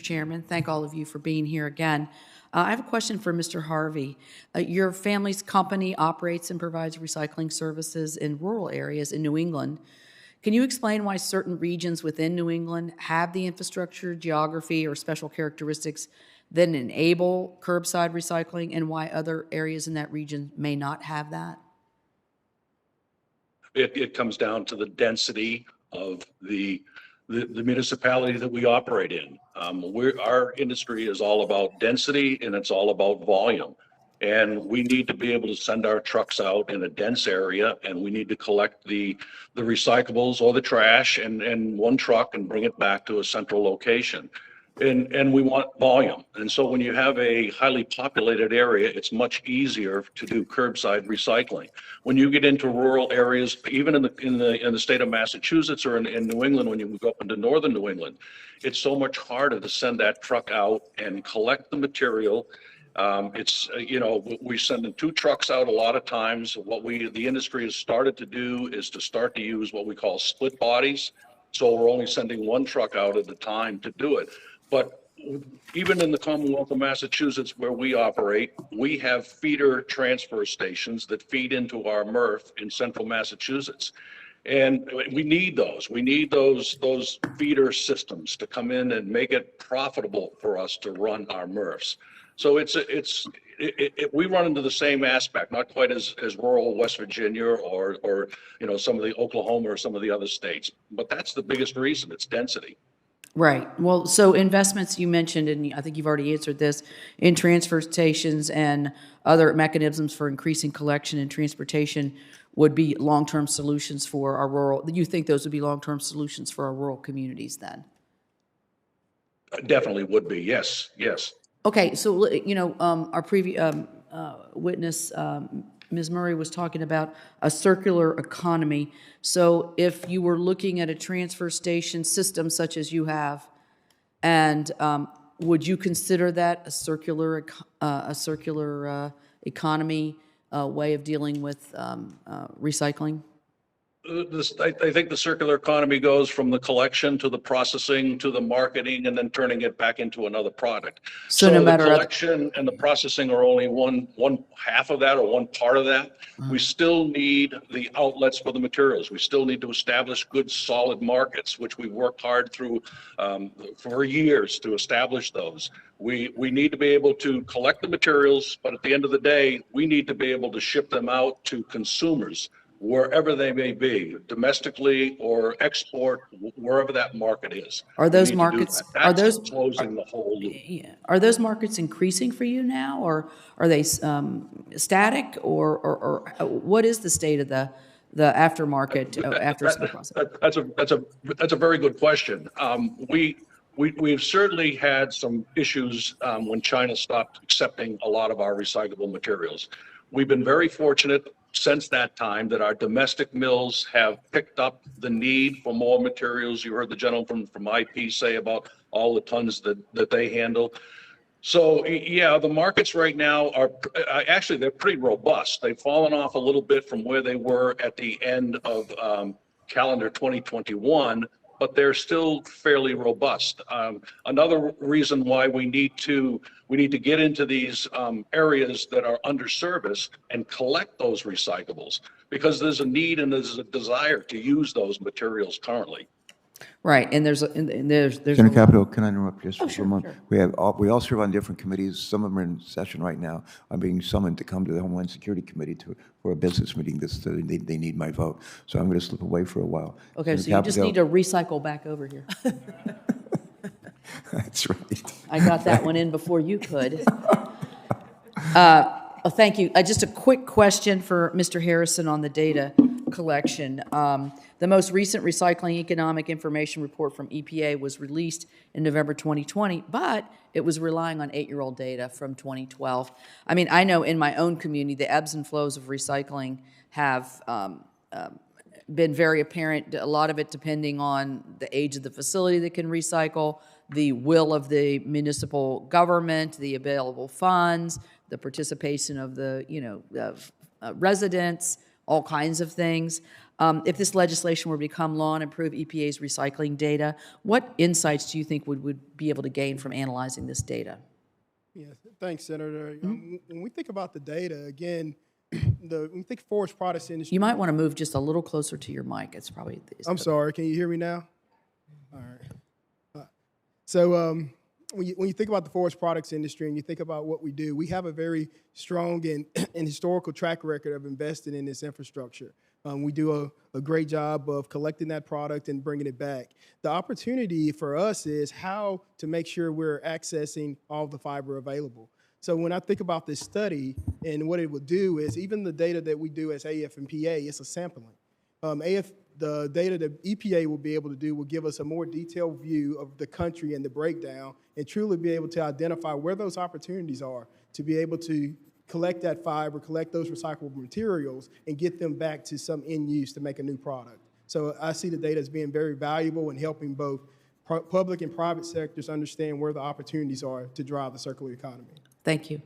Mr. Chairman. Thank all of you for being here again. I have a question for Mr. Harvey. Your family's company operates and provides recycling services in rural areas in New England. Can you explain why certain regions within New England have the infrastructure, geography, or special characteristics that enable curbside recycling, and why other areas in that region may not have that? It comes down to the density of the municipality that we operate in. Our industry is all about density and it's all about volume. And we need to be able to send our trucks out in a dense area, and we need to collect the recyclables or the trash in one truck and bring it back to a central location. And we want volume. And so when you have a highly populated area, it's much easier to do curbside recycling. When you get into rural areas, even in the state of Massachusetts or in New England, when you go up into northern New England, it's so much harder to send that truck out and collect the material. We're sending 2 trucks out a lot of times. The industry has started to do is to start to use what we call split bodies. So we're only sending 1 truck out at a time to do it. But even in the Commonwealth of Massachusetts where we operate, we have feeder transfer stations that feed into our MRF in central Massachusetts. And we need those. We need those feeder systems to come in and make it profitable for us to run our MRFs. So we run into the same aspect, not quite as rural West Virginia or some of the Oklahoma or some of the other states, but that's the biggest reason. It's density. Right. Well, so investments you mentioned, and I think you've already answered this, in transfer stations and other mechanisms for increasing collection and transportation would be long-term solutions for our rural. You think those would be long-term solutions for our rural communities then? Definitely would be. Yes. Yes. Okay. So our previous witness, Ms. Murray, was talking about a circular economy. So if you were looking at a transfer station system such as you have, and would you consider that a circular economy way of dealing with recycling? I think the circular economy goes from the collection to the processing to the marketing and then turning it back into another product. So no matter the collection and the processing are only one half of that or one part of that. We still need the outlets for the materials. We still need to establish good, solid markets, which we worked hard through for years to establish those. We need to be able to collect the materials, but at the end of the day, we need to be able to ship them out to consumers wherever they may be, domestically or export, wherever that market is. Are those markets, closing the whole loop. Yeah. Are those markets increasing for you now, or are they static, or what is the state of the aftermarket after the process? That's a very good question. We've certainly had some issues when China stopped accepting a lot of our recyclable materials. We've been very fortunate since that time that our domestic mills have picked up the need for more materials. You heard the gentleman from IP say about all the tons that they handle. So yeah, the markets right now are actually, they're pretty robust. They've fallen off a little bit from where they were at the end of calendar 2021, but they're still fairly robust. Another reason why we need to get into these areas that are underserviced and collect those recyclables, because there's a need and there's a desire to use those materials currently. Right, and there's Senator Capito, can I interrupt just for a moment? Sure. We all serve on different committees. Some of them are in session right now. I'm being summoned to come to the Homeland Security Committee for a business meeting. They need my vote, so I'm going to slip away for a while. Okay, Senator Capito, you just need to recycle back over here. That's right. I got that one in before you could. Thank you. Just a quick question for Mr. Harrison on the data collection. The most recent Recycling Economic Information Report from EPA was released in November 2020, but it was relying on 8-year-old data from 2012. I mean, I know in my own community, the ebbs and flows of recycling have been very apparent, a lot of it depending on the age of the facility that can recycle, the will of the municipal government, the available funds, the participation of the residents, all kinds of things. If this legislation were to become law and improve EPA's recycling data, what insights do you think would be able to gain from analyzing this data? Yeah, thanks, Senator. When we think about the data, again, when we think forest products industry. You might want to move just a little closer to your mic. It's probably. I'm sorry. Can you hear me now? All right. So when you think about the forest products industry and you think about what we do, we have a very strong and historical track record of investing in this infrastructure. We do a great job of collecting that product and bringing it back. The opportunity for us is how to make sure we're accessing all the fiber available. So when I think about this study and what it would do is even the data that we do as AF and PA, it's a sampling. The data that EPA will be able to do will give us a more detailed view of the country and the breakdown and truly be able to identify where those opportunities are to be able to collect that fiber, collect those recyclable materials, and get them back to some end use to make a new product. So I see the data as being very valuable in helping both public and private sectors understand where the opportunities are to drive the circular economy. Thank you.